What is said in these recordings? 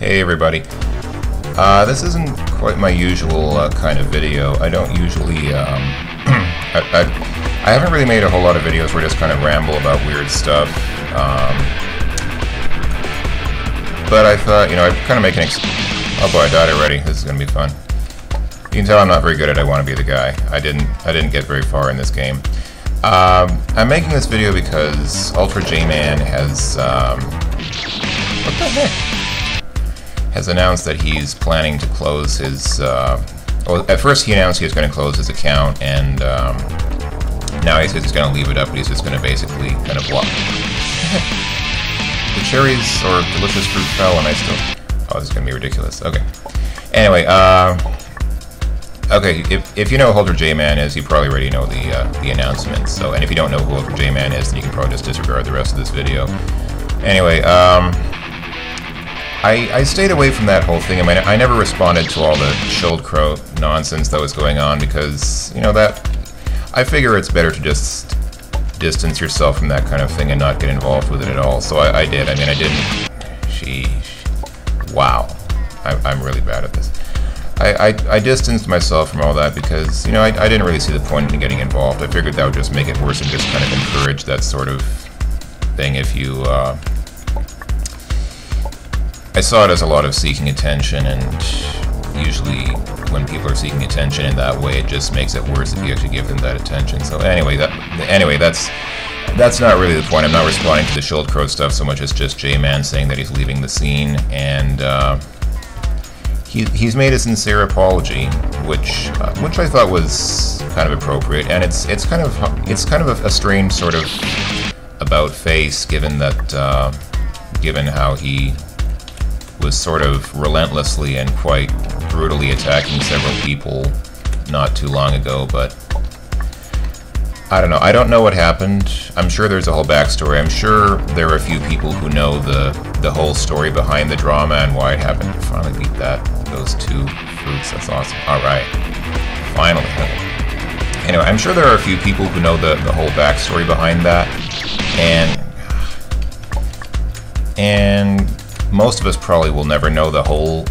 Hey everybody. This isn't quite my usual kind of video. I don't usually, I haven't really made a whole lot of videos where I just kind of ramble about weird stuff. But I thought, you know, I'd kind of make an oh boy, I died already. This is going to be fun. You can tell I'm not very good at I want to be the guy. I didn't get very far in this game. I'm making this video because UltraJMan has, what the heck? Has announced that he's planning to close his, well, at first he announced he was going to close his account, and now he says he's going to leave it up, but he's just going to basically kind of walk. The cherries or delicious fruit fell, and I still... Oh, this is going to be ridiculous. Okay. Anyway, okay, if you know who UltraJMan is, you probably already know the announcements. So, and if you don't know who UltraJMan is, then you can probably just disregard the rest of this video. Anyway, I stayed away from that whole thing. I mean, I never responded to all the Schildkraut nonsense that was going on because, you know, that... I figure it's better to just distance yourself from that kind of thing and not get involved with it at all. So I did. I mean, I didn't... Sheesh. Wow. I'm really bad at this. I distanced myself from all that because, you know, I didn't really see the point in getting involved. I figured that would just make it worse and just kind of encourage that sort of thing if you... I saw it as a lot of seeking attention, and usually when people are seeking attention in that way, it just makes it worse if you actually give them that attention. So anyway, that's not really the point. I'm not responding to the Schildkraut stuff so much as just JMan saying that he's leaving the scene, and he's made a sincere apology, which I thought was kind of appropriate, and it's kind of a strange sort of about face given that given how he was sort of relentlessly and quite brutally attacking several people not too long ago, but I don't know. I don't know what happened. I'm sure there's a whole backstory. I'm sure there are a few people who know the whole story behind the drama and why it happened. Finally beat those two fruits. That's awesome. Alright. Finally. Anyway, I'm sure there are a few people who know the whole backstory behind that, and most of us probably will never know the whole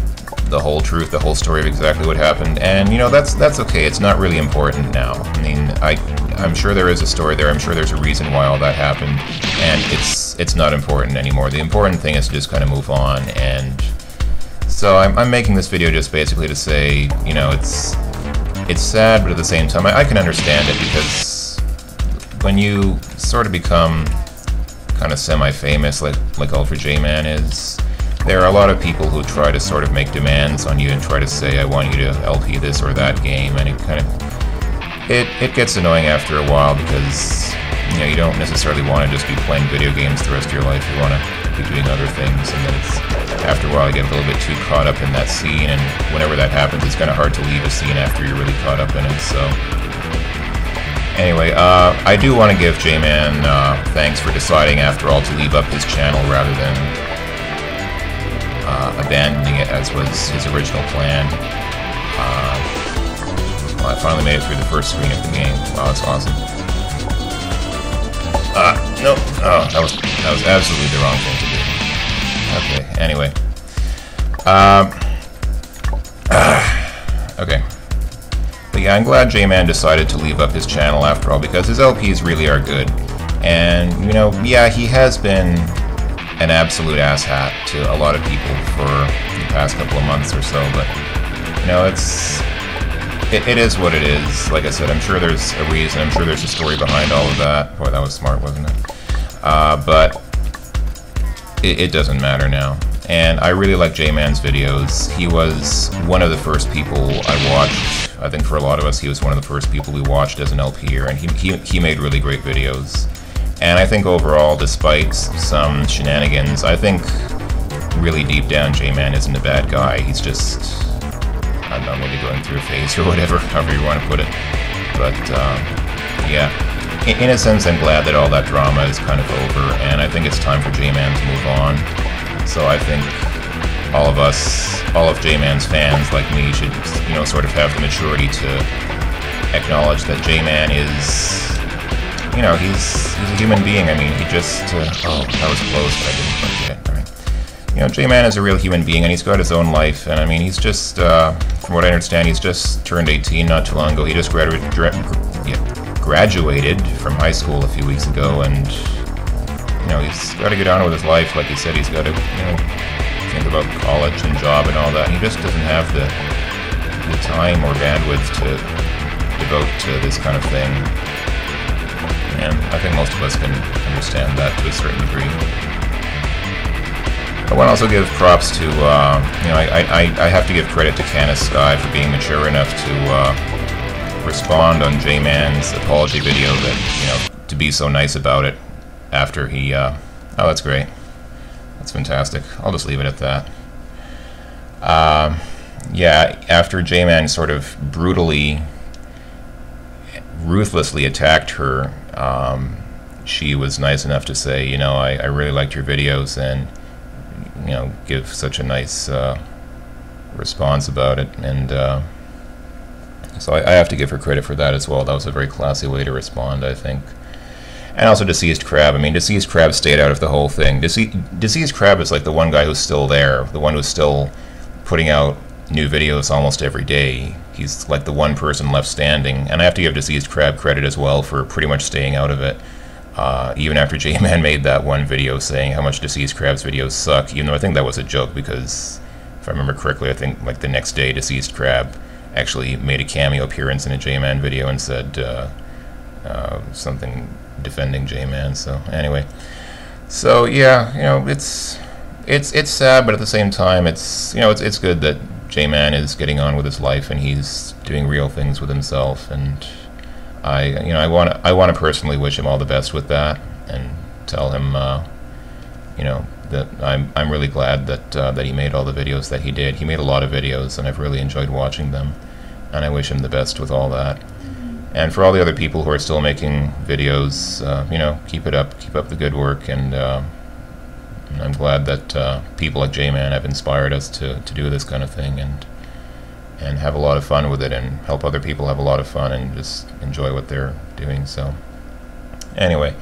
truth, the whole story of exactly what happened, and you know, that's okay. It's not really important now. I mean, I'm sure there is a story there. I'm sure there's a reason why all that happened, and it's not important anymore. The important thing is to just kind of move on. And so I'm making this video just basically to say, you know, it's sad, but at the same time I can understand it, because when you sort of become kind of semi-famous like UltraJMan is, there are a lot of people who try to sort of make demands on you and try to say, I want you to LP this or that game, and it kind of it gets annoying after a while, because, you know, you don't necessarily want to just be playing video games the rest of your life. You want to be doing other things, and then after a while you get a little bit too caught up in that scene, and whenever that happens, it's kind of hard to leave a scene after you're really caught up in it. So anyway, I do want to give JMan thanks for deciding after all to leave up his channel rather than abandoning it as was his original plan. Well, I finally made it through the first screen of the game. Wow, that's awesome. Nope. Oh, that was absolutely the wrong thing to do. Okay, anyway. Okay. But yeah, I'm glad JMan decided to leave up his channel after all, because his LPs really are good. And, you know, yeah, he has been an absolute asshat to a lot of people for the past couple of months or so, but, you know, it is what it is. Like I said, I'm sure there's a reason, I'm sure there's a story behind all of that. Boy, that was smart, wasn't it? But it doesn't matter now. And I really like JMan's videos. He was one of the first people I watched. I think for a lot of us, he was one of the first people we watched as an LPer, and he made really great videos. And I think overall, despite some shenanigans, I think really deep down JMan isn't a bad guy. He's just, I don't know, maybe going through a phase or whatever, however you want to put it. But yeah, in a sense, I'm glad that all that drama is kind of over, and I think it's time for JMan to move on. So I think all of us, all of JMan's fans like me, should, you know, sort of have the maturity to acknowledge that JMan is, you know, he's a human being. I mean, he just, oh, that was close, but I didn't quite get it. All right. you know, JMan is a real human being, and he's got his own life. And I mean, he's just, from what I understand, he's just turned 18 not too long ago. He just graduated from high school a few weeks ago, and you know, he's got to get on with his life. Like he said, he's got to, you know, think about college and job and all that. And he just doesn't have the time or bandwidth to devote to this kind of thing. And I think most of us can understand that to a certain degree. I want to also give props to, you know, I have to give credit to Canis Sky for being mature enough to respond on JMan's apology video that, you know, to be so nice about it after he, oh, that's great. That's fantastic. I'll just leave it at that. Yeah, after JMan sort of brutally, ruthlessly attacked her, she was nice enough to say, you know, I really liked your videos, and, you know, give such a nice response about it. And so I have to give her credit for that as well. That was a very classy way to respond, I think. And also Deceased Crab. I mean, Deceased Crab stayed out of the whole thing. Deceased Crab is like the one guy who's still there, the one who's still putting out new videos almost every day. He's like the one person left standing. And I have to give Deceased Crab credit as well for pretty much staying out of it. Even after JMan made that one video saying how much Deceased Crab's videos suck, even though I think that was a joke, because if I remember correctly, I think like the next day Deceased Crab actually made a cameo appearance in a JMan video and said something defending JMan. So anyway, so yeah, you know, it's sad, but at the same time, it's, you know, it's good that JMan is getting on with his life and he's doing real things with himself. And I want to personally wish him all the best with that, and tell him, you know, that I'm really glad that that he made all the videos that he did. He made a lot of videos, and I've really enjoyed watching them, and I wish him the best with all that. And for all the other people who are still making videos, you know, keep it up, keep up the good work, and I'm glad that people like JMan have inspired us to do this kind of thing, and have a lot of fun with it, and help other people have a lot of fun and just enjoy what they're doing. So anyway,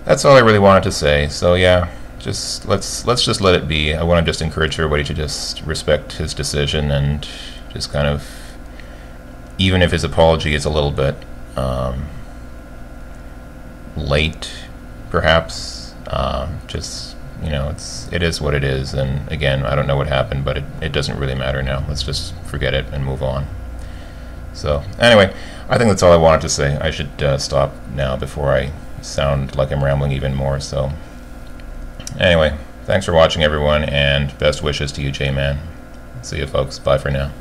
that's all I really wanted to say. So yeah, just let's just let it be. I want to just encourage everybody to just respect his decision, and just kind of, even if his apology is a little bit late, perhaps, just, you know, it is what it is. And again, I don't know what happened, but it doesn't really matter now. Let's just forget it and move on. So anyway, I think that's all I wanted to say. I should stop now before I sound like I'm rambling even more. So anyway, thanks for watching, everyone, and best wishes to you, JMan. See you, folks. Bye for now.